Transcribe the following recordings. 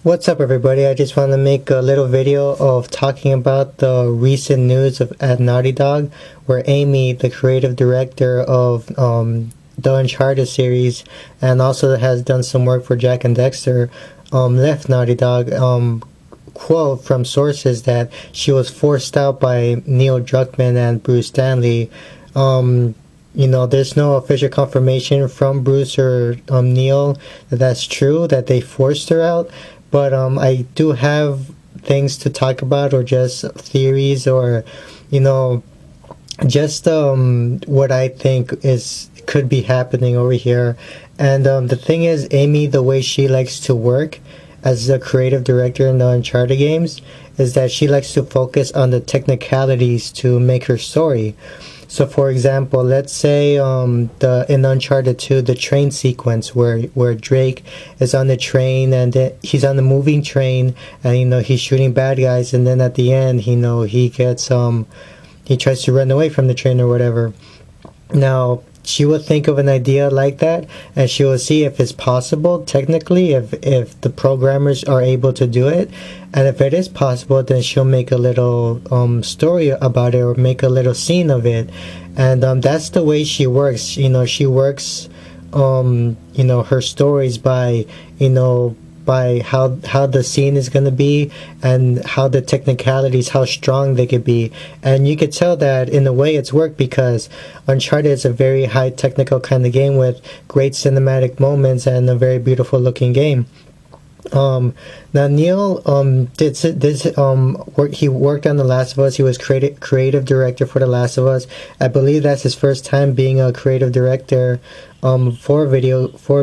What's up, everybody? I just want to make a little video of talking about the recent news at Naughty Dog, where Amy, the creative director of the Uncharted series, and also has done some work for Jack and Dexter, left Naughty Dog. Quote from sources that she was forced out by Neil Druckmann and Bruce Stanley. There's no official confirmation from Bruce or Neil that that's true, that they forced her out. But I do have things to talk about, or just theories, or you know, just what I think is could be happening over here. And the thing is, Amy, the way she likes to work as a creative director in the Uncharted games is that she likes to focus on the technicalities to make her story. So, for example, let's say in Uncharted 2, the train sequence where Drake is on the train, and he's on the moving train, and he's shooting bad guys, and then at the end, he gets he tries to run away from the train or whatever. Now, she will think of an idea like that, and she will see if it's possible technically, if the programmers are able to do it. And if it is possible, then she'll make a little story about it, or make a little scene of it. And that's the way she works. She works her stories by how the scene is going to be, and how the technicalities, how strong they could be. And you could tell that in a way it's worked, because Uncharted is a very high technical kind of game with great cinematic moments and a very beautiful looking game. Now Neil did this work. He worked on The Last of Us. He was creative director for The Last of Us. I believe that's his first time being a creative director for a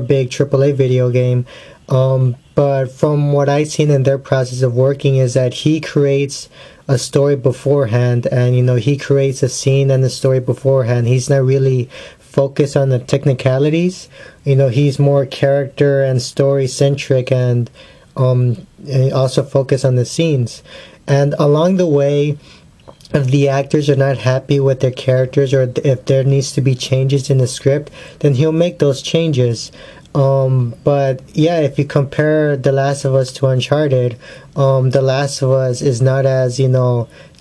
big AAA video game. But from what I've seen in their process of working is that he creates a story beforehand, and he creates a scene and a story beforehand. He's not really focused on the technicalities. He's more character and story centric, and also focus on the scenes. And along the way, if the actors are not happy with their characters, or if there needs to be changes in the script, then he'll make those changes. But yeah, if you compare The Last of Us to Uncharted, The Last of Us is not as,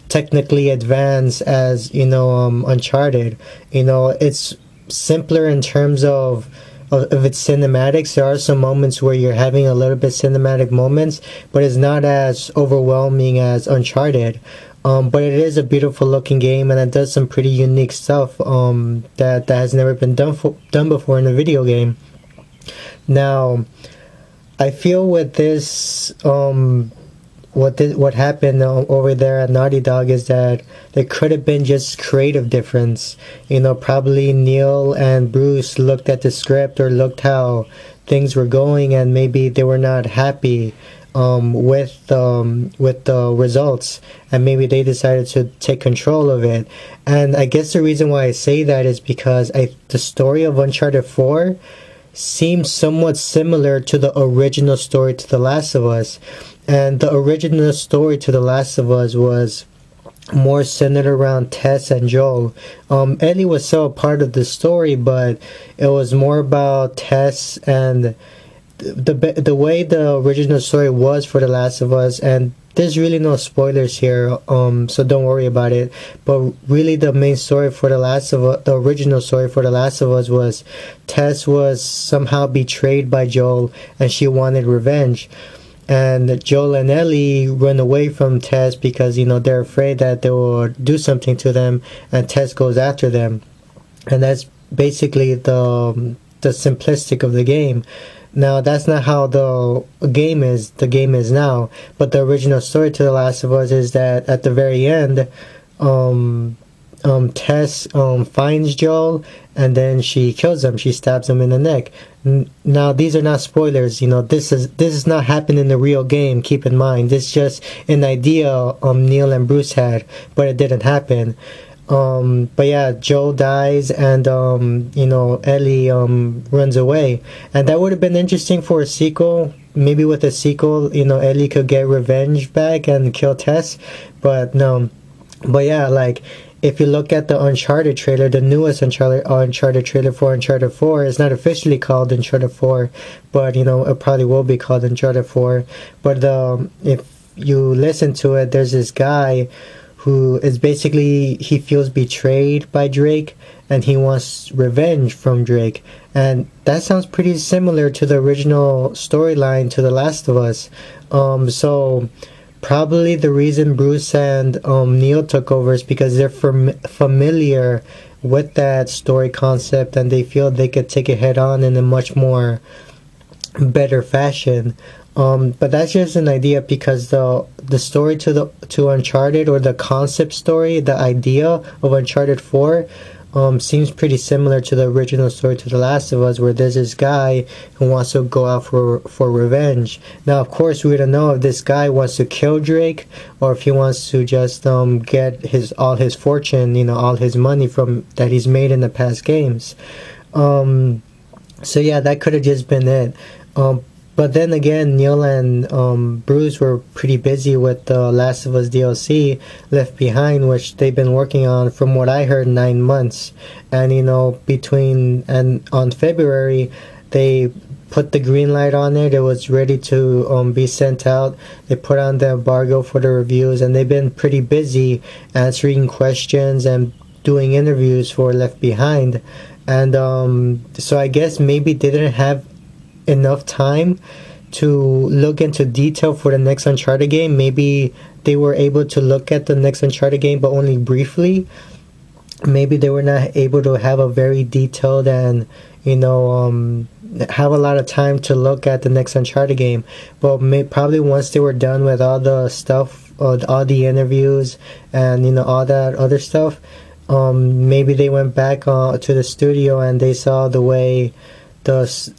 technically advanced as, Uncharted. It's simpler in terms of its cinematics. There are some moments where you're having a little bit cinematic moments, but it's not as overwhelming as Uncharted. But it is a beautiful looking game, and it does some pretty unique stuff that has never been done before in a video game. Now, I feel with this, what happened over there at Naughty Dog is that there could have been just creative difference. Probably Neil and Bruce looked at the script, or looked how things were going, and maybe they were not happy with the results, and maybe they decided to take control of it. And I guess the reason why I say that is because the story of Uncharted 4 seems somewhat similar to the original story to The Last of Us. And the original story to The Last of Us was more centered around Tess and Joel. Ellie was still a part of the story, but it was more about Tess, and the way the original story was for The Last of Us. And there's really no spoilers here, so don't worry about it. But really, the main story for the original story for The Last of Us was Tess was somehow betrayed by Joel, and she wanted revenge. And Joel and Ellie run away from Tess because they're afraid that they will do something to them, and Tess goes after them. And that's basically the simplistic of the game. Now, that's not how the game is now, but the original story to The Last of Us is that at the very end, Tess finds Joel, and then she kills him. She stabs him in the neck. Now, these are not spoilers. This is not happened in the real game. Keep in mind, this is just an idea Neil and Bruce had, but it didn't happen. But yeah, Joel dies, and Ellie runs away, and that would have been interesting for a sequel. Maybe with a sequel, Ellie could get revenge back and kill Tess, but no. But yeah, like, if you look at the Uncharted trailer, the newest Uncharted trailer for Uncharted 4, it's not officially called Uncharted 4, but it probably will be called Uncharted 4. But if you listen to it, there's this guy who is basically, he feels betrayed by Drake and he wants revenge from Drake. And that sounds pretty similar to the original storyline to The Last of Us. So probably the reason Bruce and Neil took over is because they're familiar with that story concept and they feel they could take it head on in a much more better fashion. But that's just an idea, because the story to Uncharted, or the concept story, the idea of Uncharted 4 seems pretty similar to the original story to The Last of Us, where there's this guy who wants to go out for revenge. Now, of course, we don't know if this guy wants to kill Drake or if he wants to just get all his fortune, all his money from that he's made in the past games. So yeah, that could have just been it. But then again, Neil and Bruce were pretty busy with the Last of Us DLC Left Behind, which they've been working on, from what I heard, 9 months. And on February, they put the green light on it. It was ready to be sent out. They put on the embargo for the reviews, and they've been pretty busy answering questions and doing interviews for Left Behind. And so I guess maybe they didn't have enough time to look into detail for the next Uncharted game. Maybe they were able to look at the next Uncharted game, but only briefly. Maybe they were not able to have a very detailed and have a lot of time to look at the next Uncharted game. But probably once they were done with all the stuff, all the interviews and all that other stuff, maybe they went back to the studio and they saw the way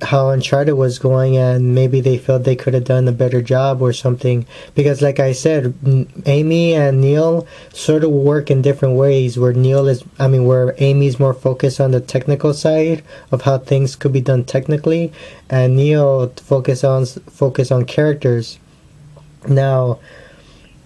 how Uncharted was going, and maybe they felt they could have done a better job or something. Because like I said, Amy and Neil sort of work in different ways, where Amy's more focused on the technical side of how things could be done technically, and Neil focus on characters. Now,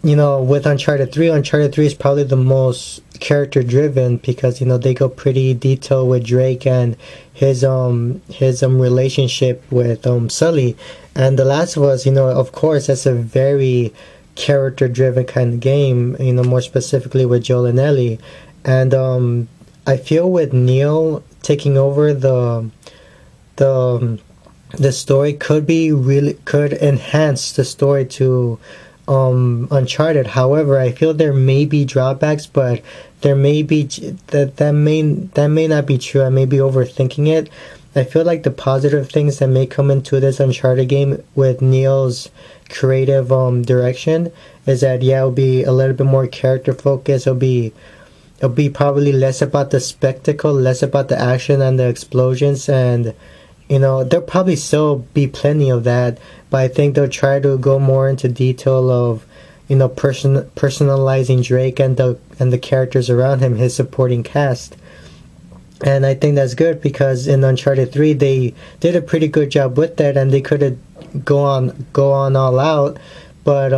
with Uncharted 3 is probably the most character driven, because they go pretty detailed with Drake and his relationship with Sully. And The Last of Us, of course, that's a very character driven kind of game, more specifically with Joel and Ellie. And I feel with Neil taking over the story could enhance the story to Uncharted. However, I feel there may be drawbacks, but there may be that may not be true. I may be overthinking it. I feel like the positive things that may come into this Uncharted game with Neil's creative direction is that it'll be a little bit more character focused. It'll be probably less about the spectacle, less about the action and the explosions, and there'll probably still be plenty of that, but I think they'll try to go more into detail of personalizing Drake and the characters around him, his supporting cast. And I think that's good, because in Uncharted 3 they did a pretty good job with that, and they could have go on all out, but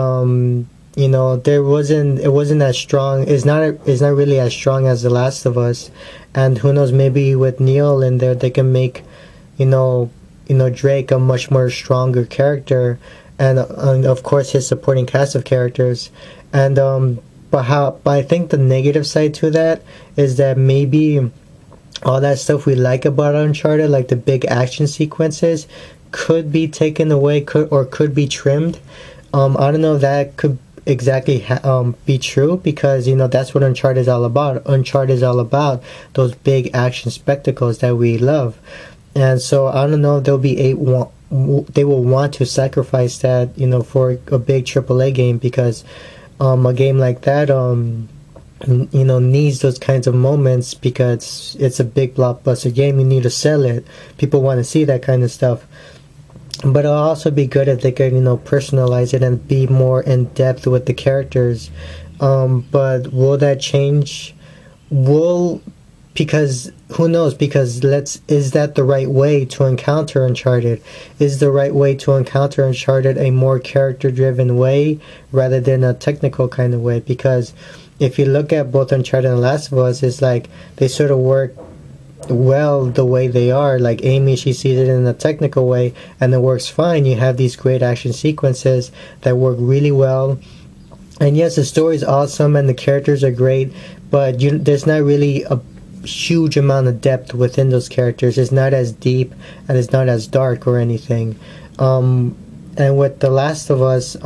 it wasn't as strong. It's not really as strong as The Last of Us. And who knows, maybe with Neil in there they can make Drake a much more stronger character, and of course his supporting cast of characters. And but I think the negative side to that is that maybe all that stuff we like about Uncharted, like the big action sequences, could be taken away, could be trimmed. I don't know if that could exactly be true, because that's what Uncharted is all about. Uncharted is all about those big action spectacles that we love. And so I don't know if they will want to sacrifice that, for a big AAA game, because a game like that, needs those kinds of moments, because it's a big blockbuster game. You need to sell it. People want to see that kind of stuff. But it'll also be good if they could, personalize it and be more in depth with the characters. But will that change? Will because who knows, because is that the right way to encounter Uncharted? Is the right way to encounter Uncharted a more character driven way rather than a technical kind of way? Because if you look at both Uncharted and Last of Us, it's like they sort of work well the way they are. Like Amy, she sees it in a technical way and it works fine. You have these great action sequences that work really well, and yes, the story is awesome and the characters are great, but there's not really a huge amount of depth within those characters. It's not as deep and it's not as dark or anything. And with The Last of Us,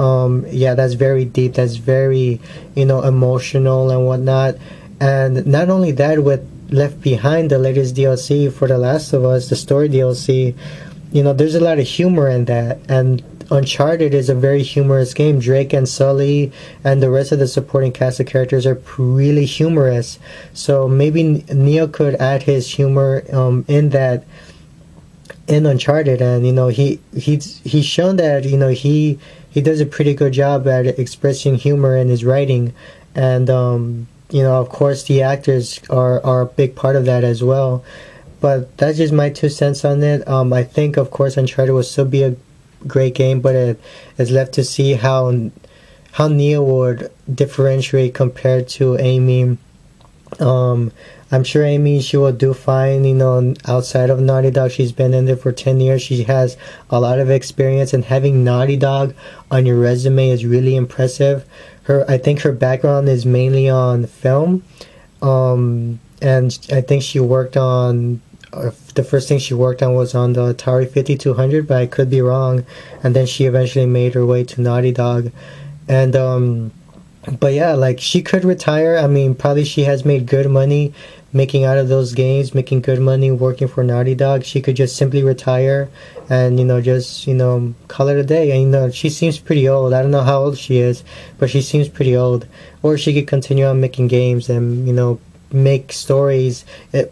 yeah, that's very deep. That's very, emotional and whatnot. And not only that, with Left Behind, the latest DLC for The Last of Us, the story DLC, there's a lot of humor in that. And Uncharted is a very humorous game. Drake and Sully and the rest of the supporting cast of characters are really humorous. So maybe Neil could add his humor in Uncharted, and he's shown that he does a pretty good job at expressing humor in his writing, and of course the actors are a big part of that as well. But that's just my 2 cents on it. I think, of course, Uncharted will still be a great game, but it is left to see how Neil would differentiate compared to Amy. I'm sure Amy, she will do fine, outside of Naughty Dog. She's been in there for 10 years. She has a lot of experience, and having Naughty Dog on your resume is really impressive. I think her background is mainly on film, and I think she worked on the first thing she worked on was on the Atari 5200, but I could be wrong. And then she eventually made her way to Naughty Dog. And, but yeah, like, she could retire. I mean, probably she has made good money making out of those games, making good money working for Naughty Dog. She could just simply retire and, just, call it a day. And, she seems pretty old. I don't know how old she is, but she seems pretty old. Or she could continue on making games and, make stories,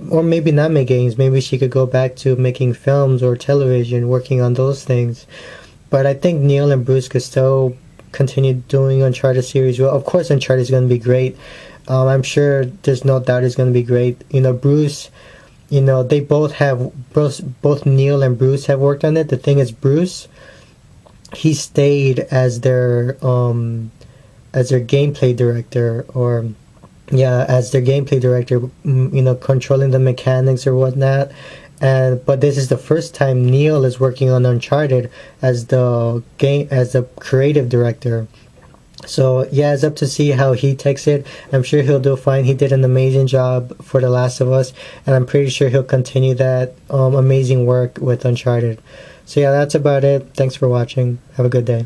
or maybe not make games. Maybe she could go back to making films or television, working on those things. But I think Neil and Bruce could still continue doing Uncharted series well. Of course, Uncharted is going to be great. I'm sure there's no doubt it's going to be great. Bruce, they both Neil and Bruce have worked on it. The thing is, Bruce, he stayed as their gameplay director, or as their gameplay director, controlling the mechanics or whatnot. But this is the first time Neil is working on Uncharted as the creative director. So yeah, it's up to see how he takes it. I'm sure he'll do fine. He did an amazing job for The Last of Us, and I'm pretty sure he'll continue that amazing work with Uncharted. So yeah, that's about it. Thanks for watching. Have a good day.